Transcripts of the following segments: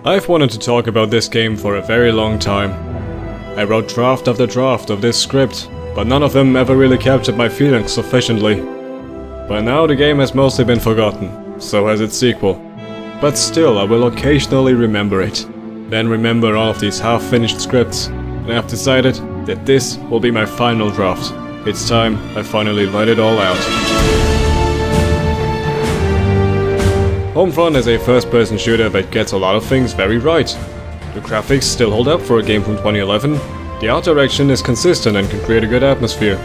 I've wanted to talk about this game for a very long time. I wrote draft after draft of this script, but none of them ever really captured my feelings sufficiently. By now the game has mostly been forgotten, so has its sequel. But still I will occasionally remember it. Then remember all of these half-finished scripts, and I've decided that this will be my final draft. It's time I finally let it all out. Homefront is a first-person shooter that gets a lot of things very right. The graphics still hold up for a game from 2011, the art direction is consistent and can create a good atmosphere.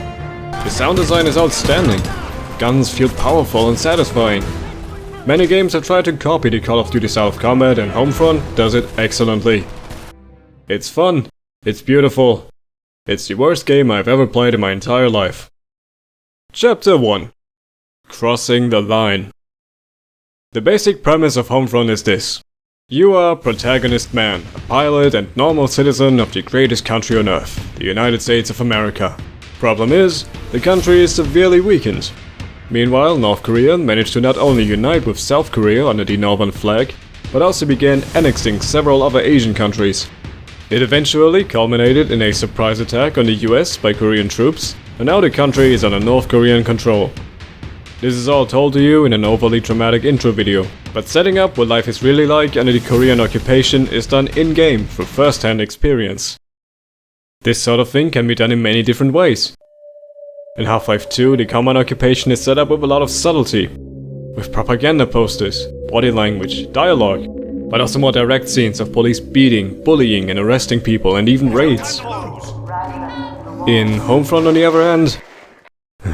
The sound design is outstanding, guns feel powerful and satisfying. Many games have tried to copy the Call of Duty style of combat, and Homefront does it excellently. It's fun, it's beautiful, it's the worst game I've ever played in my entire life. Chapter 1. Crossing the Line. The basic premise of Homefront is this. You are protagonist man, a pilot and normal citizen of the greatest country on Earth, the United States of America. Problem is, the country is severely weakened. Meanwhile, North Korea managed to not only unite with South Korea under the Northern flag, but also began annexing several other Asian countries. It eventually culminated in a surprise attack on the US by Korean troops, and now the country is under North Korean control. This is all told to you in an overly dramatic intro video, but setting up what life is really like under the Korean occupation is done in-game through first-hand experience. This sort of thing can be done in many different ways. In Half-Life 2, the command occupation is set up with a lot of subtlety, with propaganda posters, body language, dialogue, but also more direct scenes of police beating, bullying and arresting people, and even raids. In Homefront, on the other hand,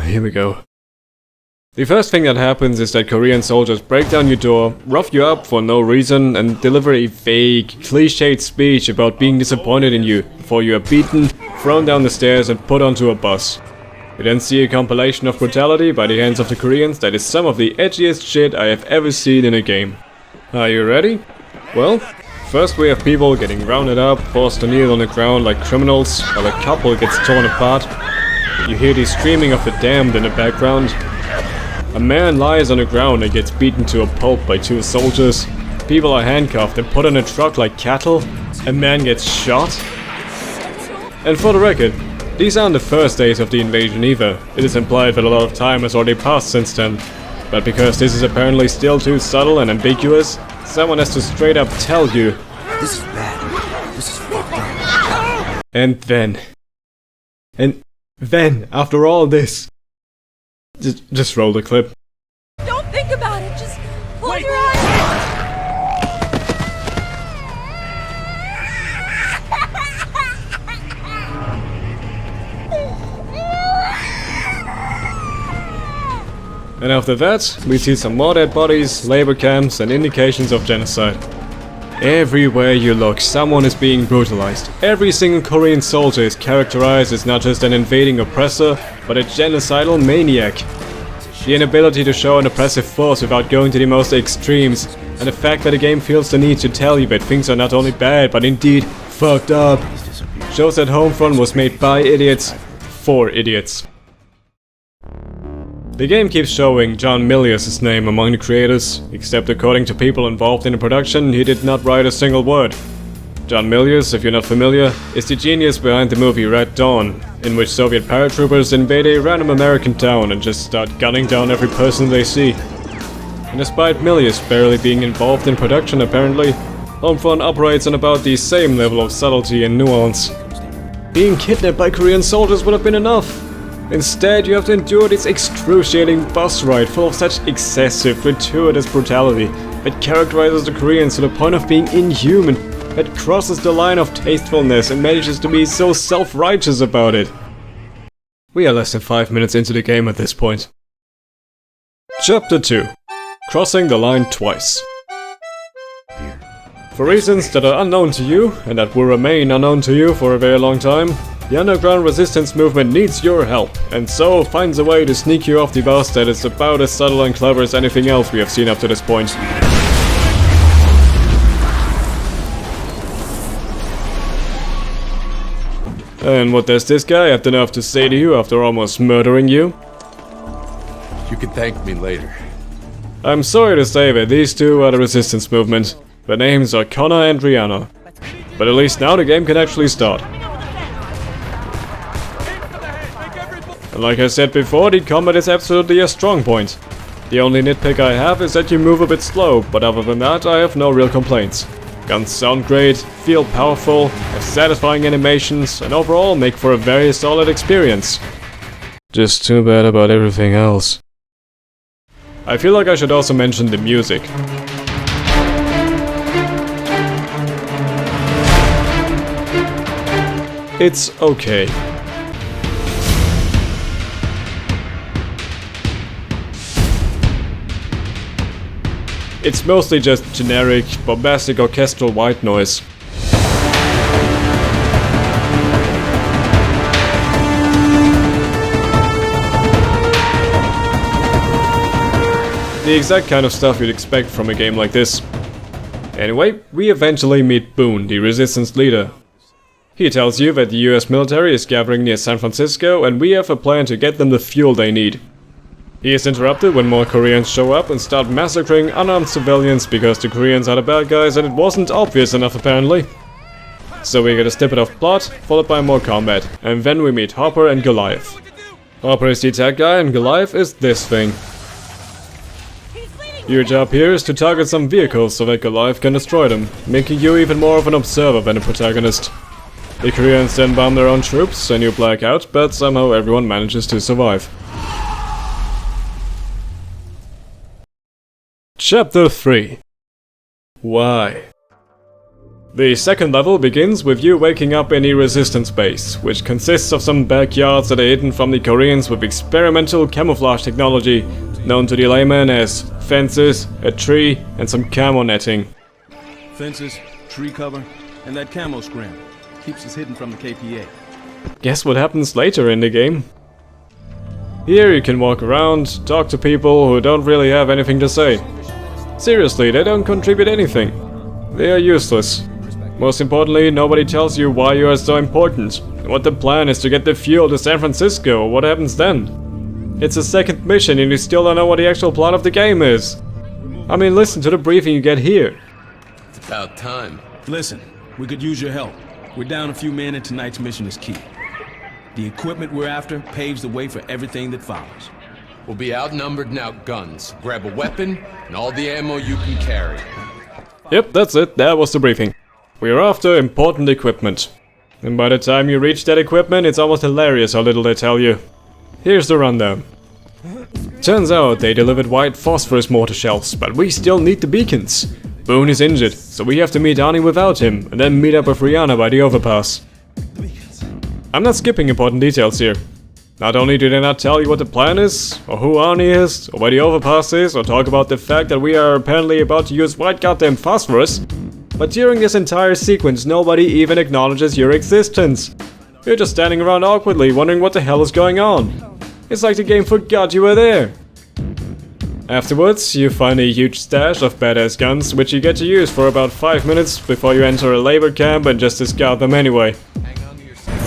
here we go. The first thing that happens is that Korean soldiers break down your door, rough you up for no reason, and deliver a vague, cliched speech about being disappointed in you before you are beaten, thrown down the stairs and put onto a bus. You then see a compilation of brutality by the hands of the Koreans that is some of the edgiest shit I have ever seen in a game. Are you ready? Well, first we have people getting rounded up, forced to kneel on the ground like criminals, while a couple gets torn apart. You hear the screaming of the damned in the background. A man lies on the ground and gets beaten to a pulp by two soldiers. People are handcuffed and put in a truck like cattle. A man gets shot. And for the record, these aren't the first days of the invasion either. It is implied that a lot of time has already passed since then. But because this is apparently still too subtle and ambiguous, someone has to straight up tell you. This is bad. This is fucked up. And then, after all this, just roll the clip. Don't think about it, just close your eyes. And after that, we see some more dead bodies, labor camps and indications of genocide. Everywhere you look, someone is being brutalized. Every single Korean soldier is characterized as not just an invading oppressor, but a genocidal maniac. The inability to show an oppressive force without going to the most extremes, and the fact that the game feels the need to tell you that things are not only bad, but indeed fucked up, shows that Homefront was made by idiots, for idiots. The game keeps showing John Milius' name among the creators, except according to people involved in the production, he did not write a single word. John Milius, if you're not familiar, is the genius behind the movie Red Dawn, in which Soviet paratroopers invade a random American town and just start gunning down every person they see. And despite Milius barely being involved in production apparently, Homefront operates on about the same level of subtlety and nuance. Being kidnapped by Korean soldiers would have been enough. Instead, you have to endure this excruciating bus ride full of such excessive, gratuitous brutality that characterizes the Koreans to the point of being inhuman, that crosses the line of tastefulness and manages to be so self-righteous about it. We are less than 5 minutes into the game at this point. Chapter 2. Crossing the Line Twice. For reasons that are unknown to you, and that will remain unknown to you for a very long time, the underground resistance movement needs your help, and so finds a way to sneak you off the bus that is about as subtle and clever as anything else we have seen up to this point. And what does this guy have the nerve to say to you after almost murdering you? You can thank me later. I'm sorry to say that these two are the resistance movement. The names are Connor and Rihanna. But at least now the game can actually start. And like I said before, the combat is absolutely a strong point. The only nitpick I have is that you move a bit slow, but other than that I have no real complaints. Guns sound great, feel powerful, have satisfying animations, and overall make for a very solid experience. Just too bad about everything else. I feel like I should also mention the music. It's okay. It's mostly just generic, bombastic orchestral white noise. The exact kind of stuff you'd expect from a game like this. Anyway, we eventually meet Boone, the resistance leader. He tells you that the US military is gathering near San Francisco and we have a plan to get them the fuel they need. He is interrupted when more Koreans show up and start massacring unarmed civilians because the Koreans are the bad guys and it wasn't obvious enough apparently. So we get a snippet of plot, followed by more combat, and then we meet Hopper and Goliath. Hopper is the attack guy and Goliath is this thing. Your job here is to target some vehicles so that Goliath can destroy them, making you even more of an observer than a protagonist. The Koreans then bomb their own troops and you black out, but somehow everyone manages to survive. Chapter 3. Why? The second level begins with you waking up in a resistance base, which consists of some backyards that are hidden from the Koreans with experimental camouflage technology, known to the layman as fences, a tree, and some camo netting. Fences, tree cover, and that camo scram. Keeps us hidden from the KPA. Guess what happens later in the game? Here you can walk around, talk to people who don't really have anything to say. Seriously, they don't contribute anything. They are useless. Most importantly, nobody tells you why you are so important, and what the plan is to get the fuel to San Francisco, or what happens then. It's a second mission and you still don't know what the actual plot of the game is. I mean, listen to the briefing you get here. It's about time. Listen, we could use your help. We're down a few men and tonight's mission is key. The equipment we're after paves the way for everything that follows. We'll be outnumbered and outgunned. Grab a weapon and all the ammo you can carry. Yep, that's it. That was the briefing. We're after important equipment. And by the time you reach that equipment, it's almost hilarious how little they tell you. Here's the rundown. Turns out they delivered white phosphorus mortar shells, but we still need the beacons. Boone is injured, so we have to meet Arnie without him, and then meet up with Rihanna by the overpass. I'm not skipping important details here. Not only do they not tell you what the plan is, or who Arnie is, or where the overpass is, or talk about the fact that we are apparently about to use white goddamn phosphorus, but during this entire sequence nobody even acknowledges your existence. You're just standing around awkwardly wondering what the hell is going on. It's like the game forgot you were there. Afterwards, you find a huge stash of badass guns, which you get to use for about 5 minutes before you enter a labor camp and just discard them anyway.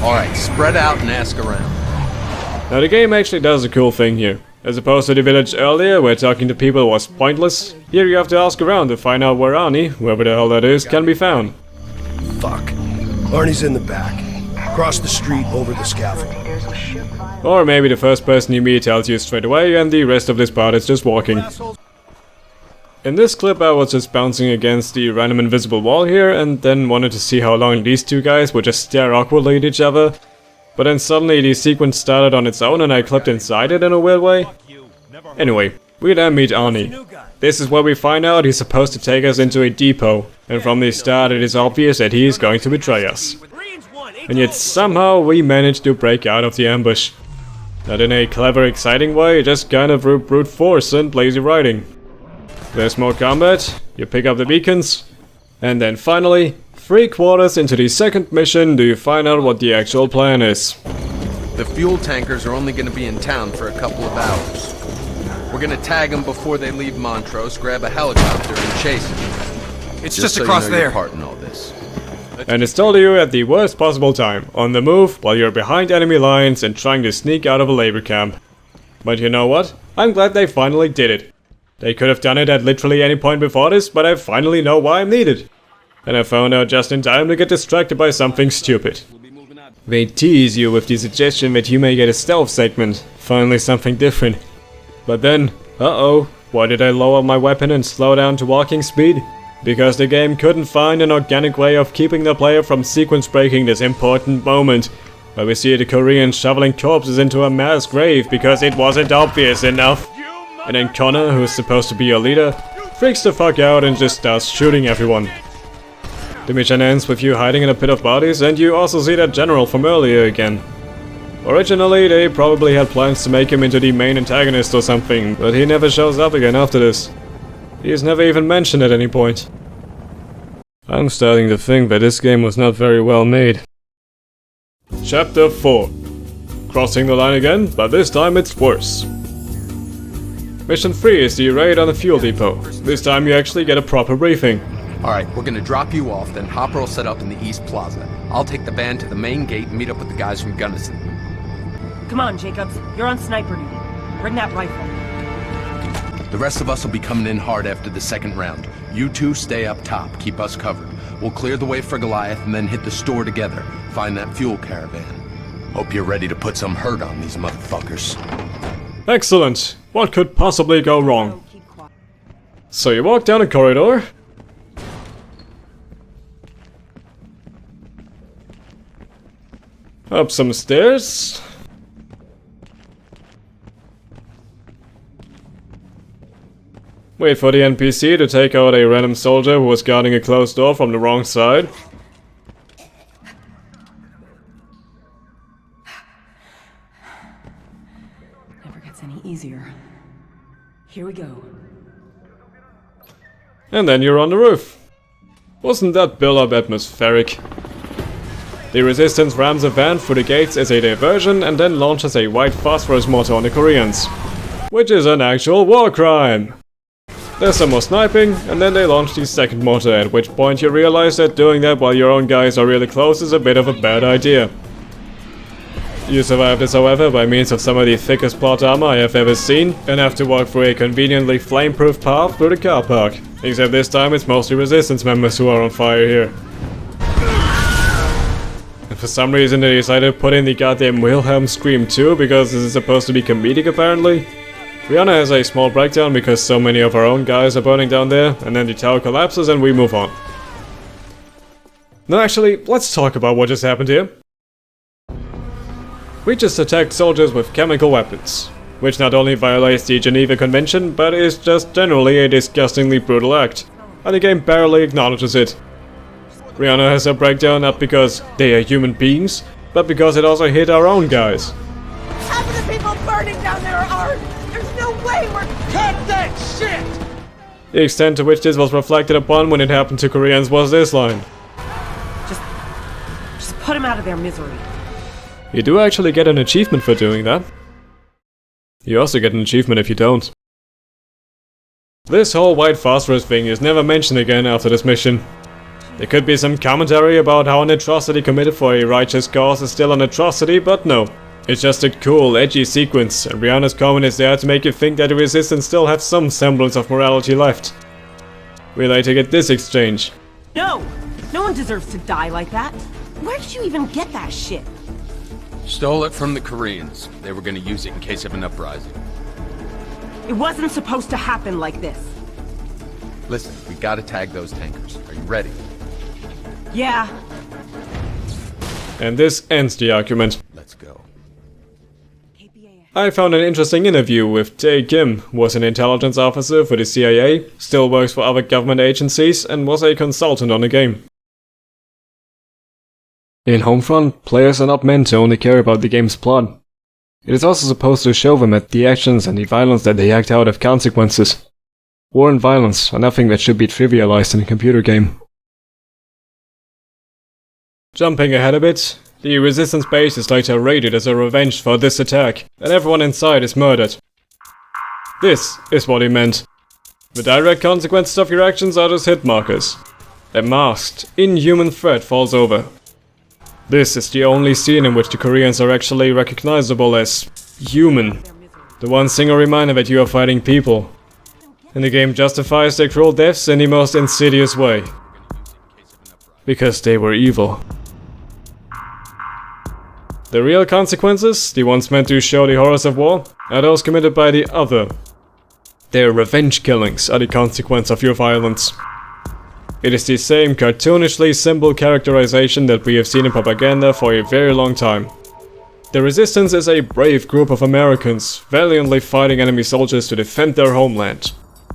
Alright, spread out and ask around. Now the game actually does a cool thing here. As opposed to the village earlier, where talking to people was pointless, here you have to ask around to find out where Arnie, whoever the hell that is, can be found. Fuck. Arnie's in the back. Across the street, over the scaffold. Or maybe the first person you meet tells you straight away and the rest of this part is just walking. In this clip I was just bouncing against the random invisible wall here and then wanted to see how long these two guys would just stare awkwardly at each other. But then suddenly the sequence started on its own and I clipped inside it in a weird way. Anyway, we then meet Arnie. This is where we find out he's supposed to take us into a depot, and from the start it is obvious that he is going to betray us. And yet somehow we managed to break out of the ambush. Not in a clever, exciting way, just kind of brute force and lazy writing. There's more combat, you pick up the beacons, and then finally, 3/4 into the second mission, do you find out what the actual plan is. The fuel tankers are only going to be in town for a couple of hours. We're going to tag them before they leave Montrose, grab a helicopter and chase them. It's just so across you know your there. part in all this. And it's told you at the worst possible time, on the move, while you're behind enemy lines and trying to sneak out of a labor camp. But you know what? I'm glad they finally did it. They could have done it at literally any point before this, but I finally know why I'm needed. And I found out just in time to get distracted by something stupid. They tease you with the suggestion that you may get a stealth segment, finally something different. But then, uh-oh, why did I lower my weapon and slow down to walking speed? Because the game couldn't find an organic way of keeping the player from sequence breaking this important moment, where we see the Koreans shoveling corpses into a mass grave because it wasn't obvious enough. And then Connor, who's supposed to be your leader, freaks the fuck out and just starts shooting everyone. The mission ends with you hiding in a pit of bodies, and you also see that general from earlier again. Originally, they probably had plans to make him into the main antagonist or something, but he never shows up again after this. He's never even mentioned at any point. I'm starting to think that this game was not very well made. Chapter 4. Crossing the line again, but this time it's worse. Mission 3 is the raid on the fuel depot. This time you actually get a proper briefing. Alright, we're gonna drop you off, then Hopper will set up in the East Plaza. I'll take the van to the main gate and meet up with the guys from Gunnison. Come on, Jacobs. You're on sniper duty. Bring that rifle. The rest of us will be coming in hard after the second round. You two stay up top, keep us covered. We'll clear the way for Goliath and then hit the store together. Find that fuel caravan. Hope you're ready to put some hurt on these motherfuckers. Excellent! What could possibly go wrong? So you walk down a corridor. Up some stairs. Wait for the NPC to take out a random soldier who was guarding a closed door from the wrong side. Never gets any easier. Here we go. And then you're on the roof. Wasn't that build-up atmospheric? The Resistance rams a van through the gates as a diversion and then launches a white phosphorus mortar on the Koreans. Which is an actual war crime! There's some more sniping, and then they launch the second mortar, at which point you realize that doing that while your own guys are really close is a bit of a bad idea. You survive this, however, by means of some of the thickest plot armor I have ever seen, and have to walk through a conveniently flame-proof path through the car park. Except this time it's mostly Resistance members who are on fire here. And for some reason they decided to put in the goddamn Wilhelm scream too, because this is supposed to be comedic apparently. Rihanna has a small breakdown because so many of our own guys are burning down there, and then the tower collapses and we move on. No, actually, let's talk about what just happened here. We just attacked soldiers with chemical weapons, which not only violates the Geneva Convention, but is just generally a disgustingly brutal act, and the game barely acknowledges it. Rihanna has a breakdown not because they are human beings, but because it also hit our own guys. Half of the people burning down there are ours! There's no way we're— Cut that shit! The extent to which this was reflected upon when it happened to Koreans was this line. Just put them out of their misery. You do actually get an achievement for doing that. You also get an achievement if you don't. This whole white phosphorus thing is never mentioned again after this mission. There could be some commentary about how an atrocity committed for a righteous cause is still an atrocity, but no. It's just a cool, edgy sequence, and Rihanna's comment is there to make you think that the Resistance still have some semblance of morality left. We later get this exchange. No! No one deserves to die like that. Where did you even get that shit? Stole it from the Koreans. They were gonna use it in case of an uprising. It wasn't supposed to happen like this. Listen, we gotta tag those tankers. Are you ready? Yeah. And this ends the argument. Let's go. I found an interesting interview with Tae Kim, who was an intelligence officer for the CIA, still works for other government agencies, and was a consultant on the game. In Homefront, players are not meant to only care about the game's plot. It is also supposed to show them that the actions and the violence that they act out have consequences. War and violence are nothing that should be trivialized in a computer game. Jumping ahead a bit, the Resistance base is later raided as a revenge for this attack, and everyone inside is murdered. This is what he meant. The direct consequences of your actions are just hit markers. A masked, inhuman threat falls over. This is the only scene in which the Koreans are actually recognizable as human. The one single reminder that you are fighting people. And the game justifies their cruel deaths in the most insidious way. Because they were evil. The real consequences, the ones meant to show the horrors of war, are those committed by the other. Their revenge killings are the consequence of your violence. It is the same cartoonishly simple characterization that we have seen in propaganda for a very long time. The Resistance is a brave group of Americans, valiantly fighting enemy soldiers to defend their homeland.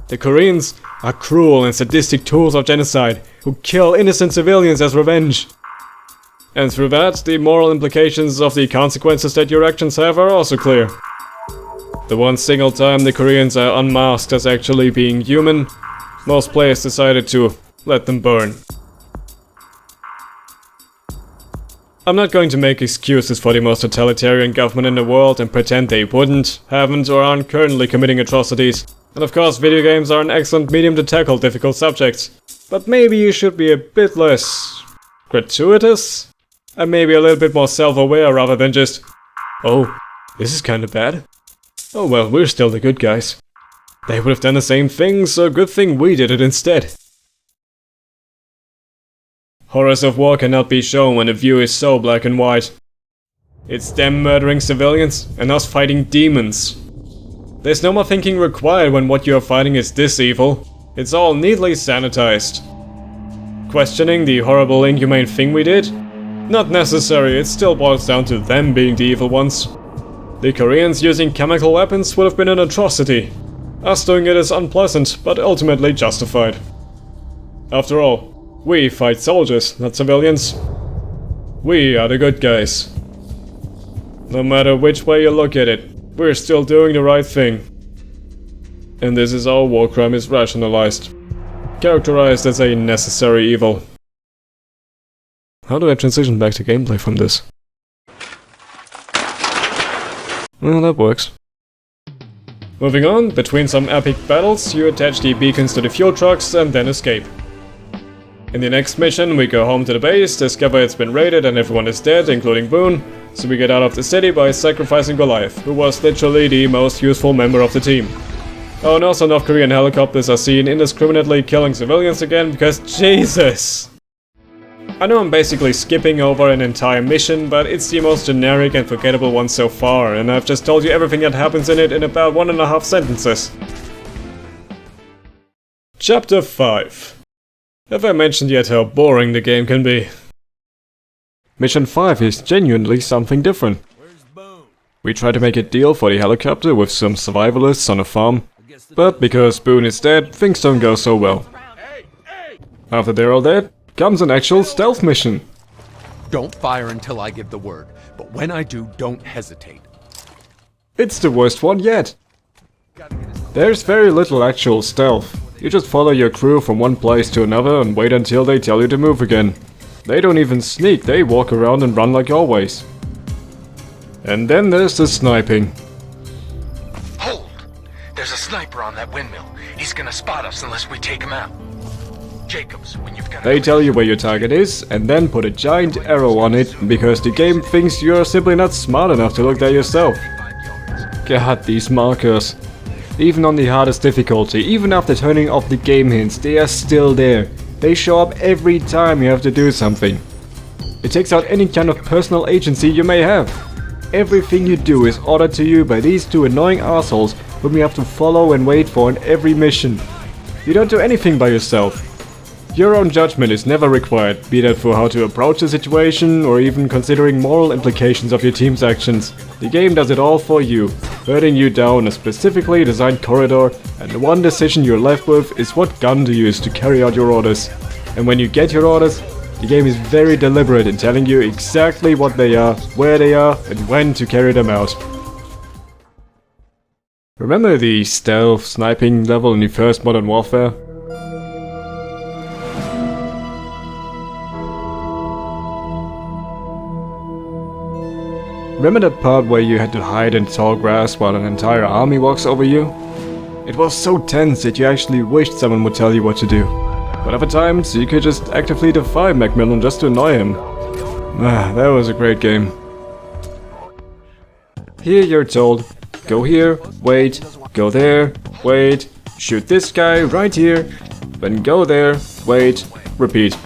The Koreans are cruel and sadistic tools of genocide, who kill innocent civilians as revenge. And through that, the moral implications of the consequences that your actions have are also clear. The one single time the Koreans are unmasked as actually being human, most players decided to let them burn. I'm not going to make excuses for the most totalitarian government in the world and pretend they wouldn't, haven't, or aren't currently committing atrocities. And of course, video games are an excellent medium to tackle difficult subjects. But maybe you should be a bit less gratuitous? And maybe a little bit more self-aware rather than just, oh, this is kinda bad. Oh well, we're still the good guys. They would have done the same thing, so good thing we did it instead. Horrors of war cannot be shown when the view is so black and white. It's them murdering civilians and us fighting demons. There's no more thinking required when what you are fighting is this evil. It's all neatly sanitized. Questioning the horrible inhumane thing we did? Not necessary, it still boils down to them being the evil ones. The Koreans using chemical weapons would have been an atrocity. Us doing it is unpleasant, but ultimately justified. After all, we fight soldiers, not civilians. We are the good guys. No matter which way you look at it, we're still doing the right thing. And this is how war crime is rationalized. Characterized as a necessary evil. How do I transition back to gameplay from this? Well, that works. Moving on, between some epic battles, you attach the beacons to the fuel trucks and then escape. In the next mission, we go home to the base, discover it's been raided and everyone is dead, including Boone, so we get out of the city by sacrificing Goliath, who was literally the most useful member of the team. Oh, and also North Korean helicopters are seen indiscriminately killing civilians again, because Jesus! I know I'm basically skipping over an entire mission, but it's the most generic and forgettable one so far, and I've just told you everything that happens in it in about 1.5 sentences. Chapter 5. Have I mentioned yet how boring the game can be? Mission 5 is genuinely something different. We try to make a deal for the helicopter with some survivalists on a farm, but because Boone is dead, things don't go so well. After they're all dead, comes an actual stealth mission. Don't fire until I give the word, but when I do, don't hesitate. It's the worst one yet. There's very little actual stealth. You just follow your crew from one place to another and wait until they tell you to move again. They don't even sneak, they walk around and run like always. And then there's the sniping. Hold! There's a sniper on that windmill. He's gonna spot us unless we take him out. Jacobs, when you've got They tell you where your target is and then put a giant arrow on it because the game thinks you're simply not smart enough to look there yourself. God, these markers. Even on the hardest difficulty, even after turning off the game hints, they are still there. They show up every time you have to do something. It takes out any kind of personal agency you may have. Everything you do is ordered to you by these two annoying assholes whom you have to follow and wait for in every mission. You don't do anything by yourself. Your own judgment is never required, be that for how to approach the situation or even considering moral implications of your team's actions. The game does it all for you, herding you down a specifically designed corridor, and the one decision you're left with is what gun to use to carry out your orders. And when you get your orders, the game is very deliberate in telling you exactly what they are, where they are, and when to carry them out. Remember the stealth sniping level in the first Modern Warfare? Remember that part where you had to hide in tall grass while an entire army walks over you? It was so tense that you actually wished someone would tell you what to do. But other times, you could just actively defy Macmillan just to annoy him. Ah, that was a great game. Here you're told, go here, wait, go there, wait, shoot this guy right here, then go there, wait, repeat.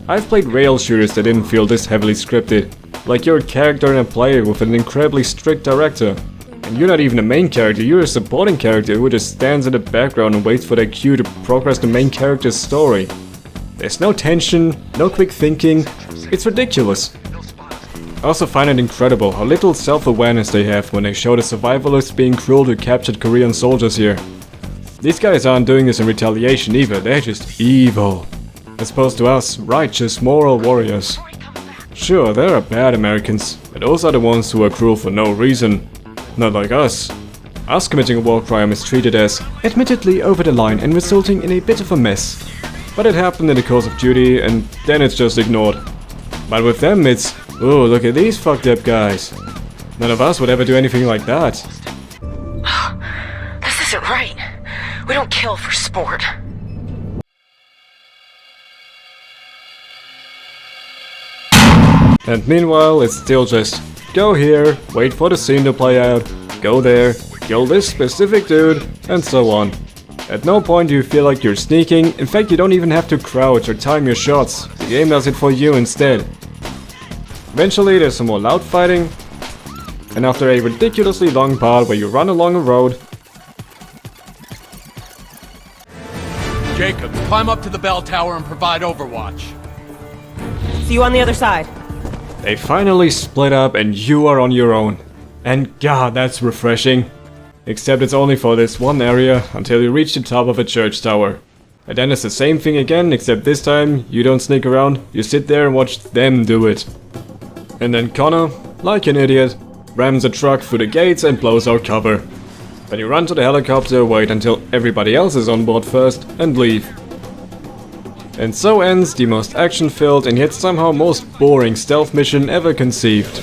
I've played rail shooters that didn't feel this heavily scripted, like you're a character and a player with an incredibly strict director. And you're not even a main character, you're a supporting character who just stands in the background and waits for their cue to progress the main character's story. There's no tension, no quick thinking, it's ridiculous. I also find it incredible how little self-awareness they have when they show the survivalists being cruel to captured Korean soldiers here. These guys aren't doing this in retaliation either, they're just evil. As opposed to us, righteous, moral warriors. Sure, there are bad Americans, but those are the ones who are cruel for no reason. Not like us. Us committing a war crime is treated as admittedly over the line and resulting in a bit of a mess. But it happened in the course of duty and then it's just ignored. But with them it's, oh, look at these fucked up guys. None of us would ever do anything like that. This isn't right. We don't kill for sport. And meanwhile, it's still just go here, wait for the scene to play out, go there, kill this specific dude, and so on. At no point do you feel like you're sneaking, in fact you don't even have to crouch or time your shots, the game does it for you instead. Eventually there's some more loud fighting, and after a ridiculously long part where you run along a road. Jacob, climb up to the bell tower and provide overwatch. See you on the other side. They finally split up and you are on your own. And god, that's refreshing. Except it's only for this one area until you reach the top of a church tower. And then it's the same thing again, except this time you don't sneak around, you sit there and watch them do it. And then Connor, like an idiot, rams a truck through the gates and blows our cover. Then you run to the helicopter, wait until everybody else is on board first, and leave. And so ends the most action-filled and yet somehow most boring stealth mission ever conceived.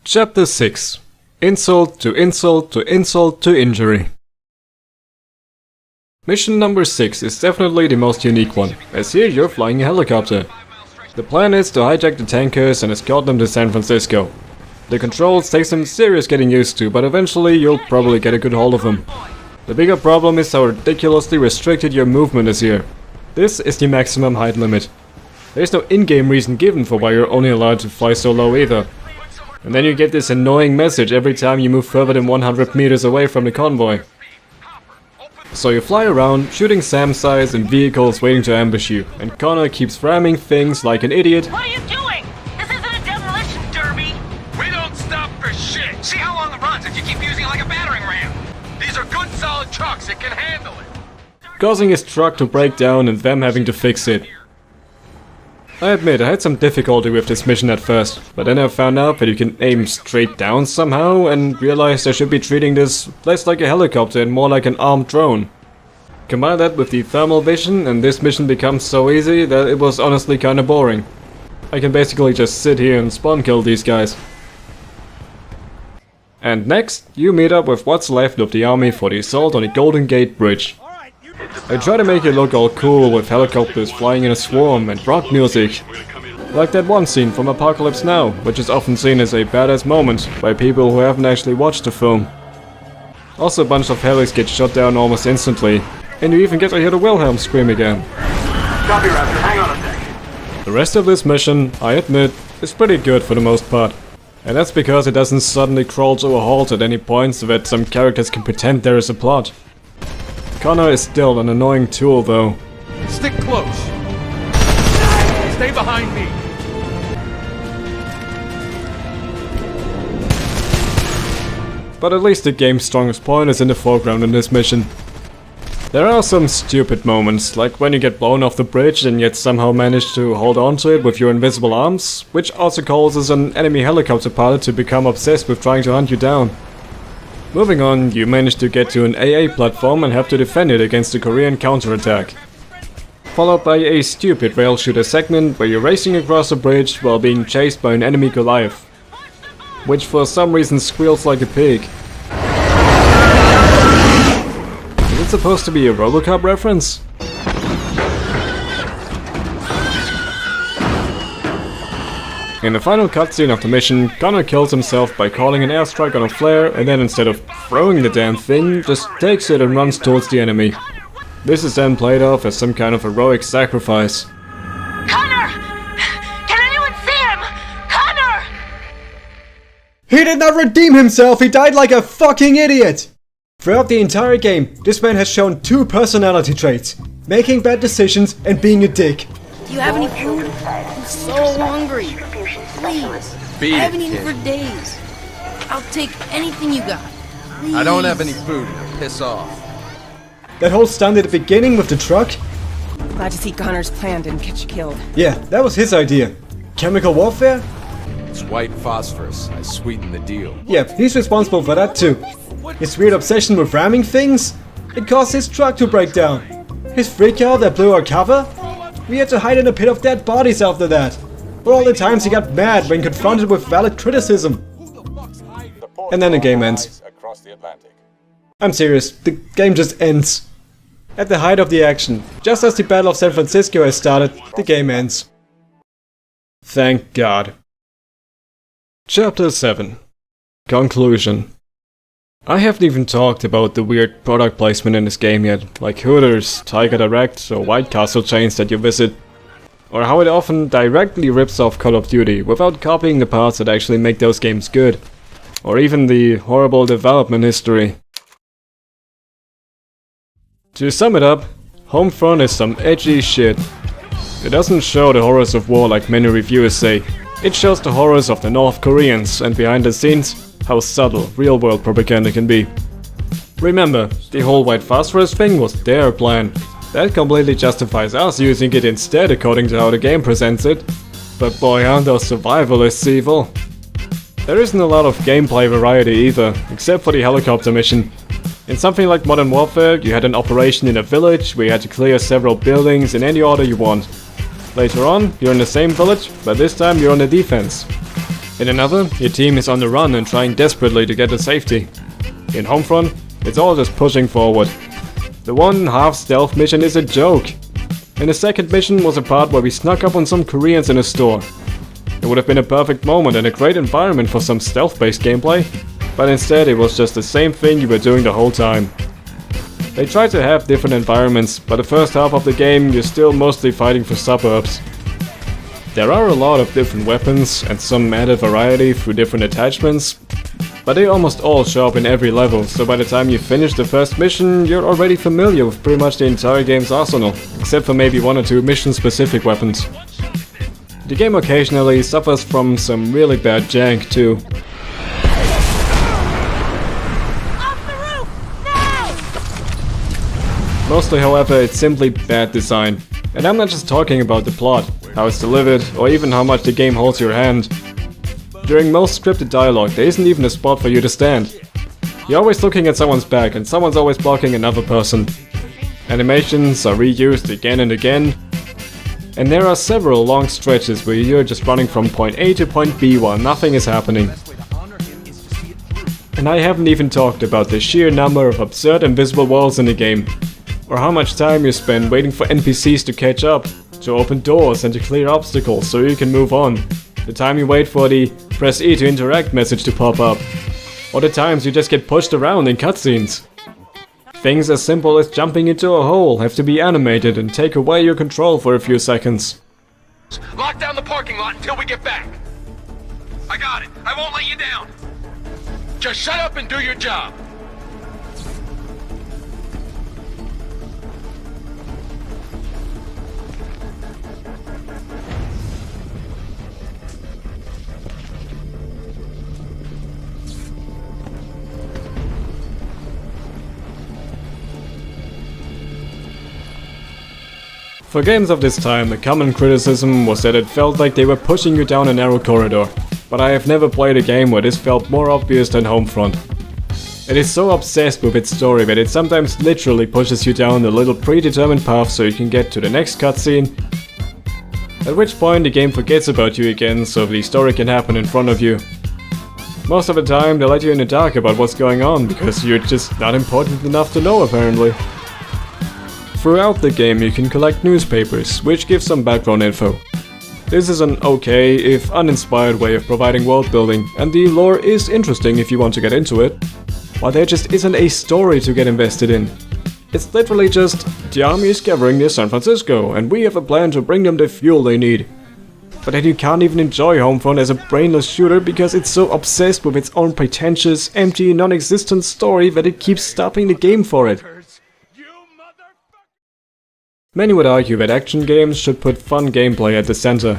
Chapter 6. Insult to insult to insult to injury. Mission number 6 is definitely the most unique one, as here you're flying a helicopter. The plan is to hijack the tankers and escort them to San Francisco. The controls take some serious getting used to, but eventually you'll probably get a good hold of them. The bigger problem is how ridiculously restricted your movement is here. This is the maximum height limit. There is no in-game reason given for why you're only allowed to fly so low either. And then you get this annoying message every time you move further than 100 meters away from the convoy. So you fly around, shooting SAM sites and vehicles waiting to ambush you, and Connor keeps ramming things like an idiot. What are you doing? This isn't a demolition derby. We don't stop for shit. See how long it runs if you keep using it like a battering ram. These are good solid trucks that can handle it. Causing his truck to break down and them having to fix it. I admit I had some difficulty with this mission at first, but then I found out that you can aim straight down somehow and realized I should be treating this less like a helicopter and more like an armed drone. Combine that with the thermal vision and this mission becomes so easy that it was honestly kinda boring. I can basically just sit here and spawn kill these guys. And next, you meet up with what's left of the army for the assault on the Golden Gate Bridge. I try to make it look all cool with helicopters flying in a swarm and rock music. Like that one scene from Apocalypse Now, which is often seen as a badass moment by people who haven't actually watched the film. Also a bunch of helis get shot down almost instantly, and you even get to hear the Wilhelm scream again. Copy, Raptor. Hang on a sec. The rest of this mission, I admit, is pretty good for the most part. And that's because it doesn't suddenly crawl to a halt at any point so that some characters can pretend there is a plot. Connor is still an annoying tool though. Stick close. Stay behind me. But at least the game's strongest point is in the foreground in this mission. There are some stupid moments, like when you get blown off the bridge and yet somehow manage to hold onto it with your invisible arms, which also causes an enemy helicopter pilot to become obsessed with trying to hunt you down. Moving on, you manage to get to an AA platform and have to defend it against the Korean counterattack. Followed by a stupid rail shooter segment where you're racing across a bridge while being chased by an enemy Goliath, which for some reason squeals like a pig. Is it supposed to be a RoboCop reference? In the final cutscene of the mission, Connor kills himself by calling an airstrike on a flare and then instead of throwing the damn thing, just takes it and runs towards the enemy. This is then played off as some kind of heroic sacrifice. Connor! Can anyone see him? Connor! He did not redeem himself, he died like a fucking idiot! Throughout the entire game, this man has shown two personality traits. Making bad decisions and being a dick. Do you have any food? I'm so hungry. Please. Beat I haven't it, eaten kid. for days. I'll take anything you got. Please. I don't have any food. Now piss off. That whole stunt at the beginning with the truck? Glad to see Connor's plan didn't get you killed. Yeah, that was his idea. Chemical warfare? It's white phosphorus. I sweetened the deal. Yep, he's responsible for that too. His weird obsession with ramming things? It caused his truck to break down. His freakout that blew our cover? We had to hide in a pit of dead bodies after that. Or all the times he got mad when confronted with valid criticism. And then the game ends. I'm serious, the game just ends. At the height of the action, just as the Battle of San Francisco has started, the game ends. Thank God. Chapter 7. Conclusion. I haven't even talked about the weird product placement in this game yet, like Hooters, Tiger Direct, or White Castle chains that you visit. Or how it often directly rips off Call of Duty without copying the parts that actually make those games good. Or even the horrible development history. To sum it up, Homefront is some edgy shit. It doesn't show the horrors of war like many reviewers say. It shows the horrors of the North Koreans, and behind the scenes, how subtle real-world propaganda can be. Remember, the whole white phosphorus thing was their plan. That completely justifies us using it instead according to how the game presents it. But boy, aren't those survivalists evil. There isn't a lot of gameplay variety either, except for the helicopter mission. In something like Modern Warfare, you had an operation in a village where you had to clear several buildings in any order you want. Later on, you're in the same village, but this time you're on the defense. In another, your team is on the run and trying desperately to get to safety. In Homefront, it's all just pushing forward. The one half-stealth mission is a joke. And the second mission was a part where we snuck up on some Koreans in a store. It would have been a perfect moment and a great environment for some stealth-based gameplay, but instead it was just the same thing you were doing the whole time. They tried to have different environments, but the first half of the game you're still mostly fighting for suburbs. There are a lot of different weapons and some added variety through different attachments, but they almost all show up in every level, so by the time you finish the first mission, you're already familiar with pretty much the entire game's arsenal, except for maybe one or two mission-specific weapons. The game occasionally suffers from some really bad jank too. Off the roof! Now! Mostly, however, it's simply bad design. And I'm not just talking about the plot, how it's delivered, or even how much the game holds your hand. During most scripted dialogue, there isn't even a spot for you to stand. You're always looking at someone's back, and someone's always blocking another person. Animations are reused again and again, and there are several long stretches where you're just running from point A to point B while nothing is happening. And I haven't even talked about the sheer number of absurd invisible walls in the game, or how much time you spend waiting for NPCs to catch up, to open doors and to clear obstacles so you can move on, the time you wait for the press E to interact message to pop up, or the times you just get pushed around in cutscenes. Things as simple as jumping into a hole have to be animated and take away your control for a few seconds. Lock down the parking lot until we get back. I got it. I won't let you down. Just shut up and do your job. For games of this time, a common criticism was that it felt like they were pushing you down a narrow corridor, but I have never played a game where this felt more obvious than Homefront. It is so obsessed with its story that it sometimes literally pushes you down a little predetermined path so you can get to the next cutscene, at which point the game forgets about you again so the story can happen in front of you. Most of the time they let you in the dark about what's going on because you're just not important enough to know apparently. Throughout the game you can collect newspapers, which give some background info. This is an okay, if uninspired way of providing world building, and the lore is interesting if you want to get into it, while there just isn't a story to get invested in. It's literally just, the army is gathering near San Francisco, and we have a plan to bring them the fuel they need. But then you can't even enjoy Homefront as a brainless shooter because it's so obsessed with its own pretentious, empty, non-existent story that it keeps stopping the game for it. Many would argue that action games should put fun gameplay at the center.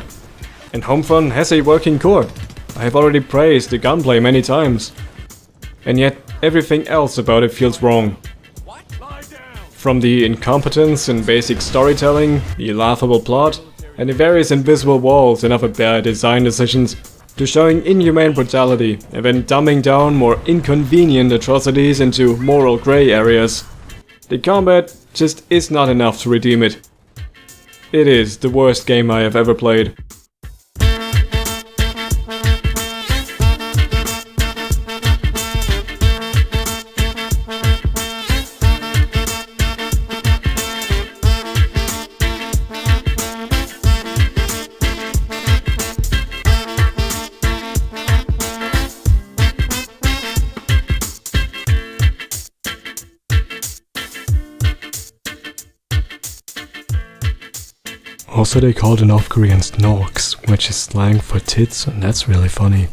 And Homefront has a working core. I have already praised the gunplay many times. And yet, everything else about it feels wrong. From the incompetence in basic storytelling, the laughable plot, and the various invisible walls and other bad design decisions, to showing inhumane brutality and then dumbing down more inconvenient atrocities into moral grey areas. The combat just is not enough to redeem it. It is the worst game I have ever played. Also, they called the North Koreans Norks, which is slang for tits, and that's really funny.